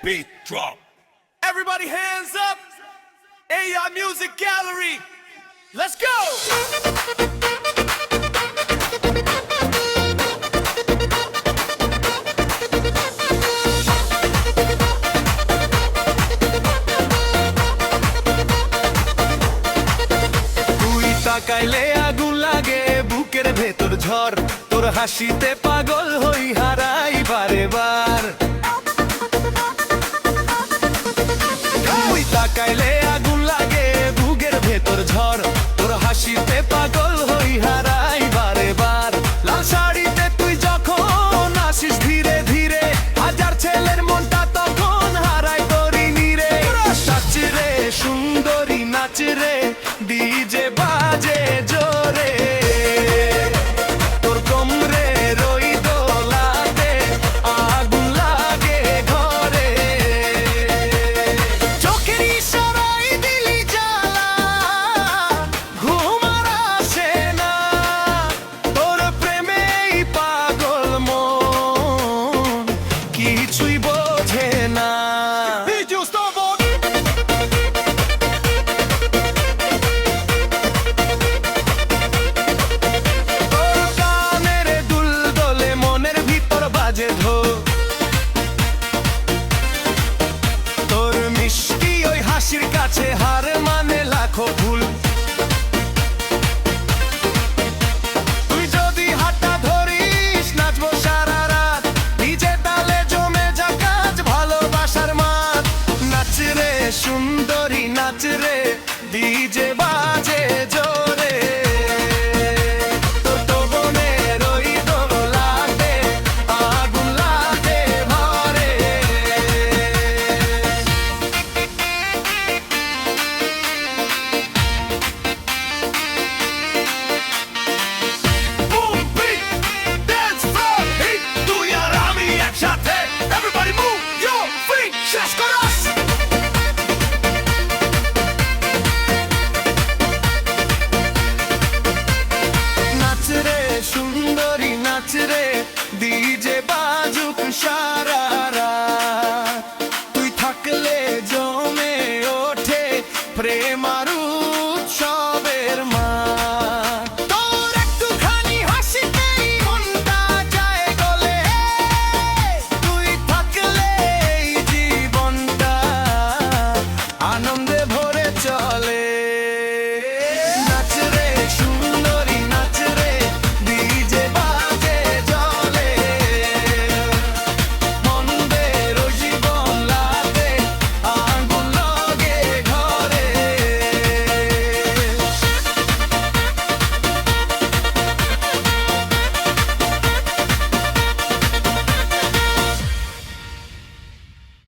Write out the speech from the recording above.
beat drop. Everybody hands up. AI Music Gallery. Let's go. তুই তাকাইলে আগুন লাগে বুকের ভেতর ঝড়, তোর হাসিতে পাগল হই হারাই বারে বার। তুই তাকাইলে আগুন লাগে বুকের ভেতর ঝড়, তোর হাসিতে পাগল হই হারাই বারে বার। লাল শাড়িতে তুই যখন আসিস ধীরে ধীরে, হাজার ছেলের মনটা তখন হারাই তোরি নীরে। নাচ রে সুন্দরী নাচ রে, ডিজে বাজে জোরে, তোর কোমরে রই দোলাতে আগুন লাগে ঘরে। চোখের ইশারায় দিলি জ্বালা, ঘুম আর আসে না, তোর প্রেমেই পাগল মন কিছুই বোঝে না। তোর মিষ্টি ওই হাসির কাছে হার মানে লাখো ভুল। তুই যদি হাতটা ধরিস নাচবো সারা রাত, নিজে তালে জমে যা কাজ ভালোবাসার মাঠ। নাচ রে সুন্দরী নাচ রে, ডিজে বাজ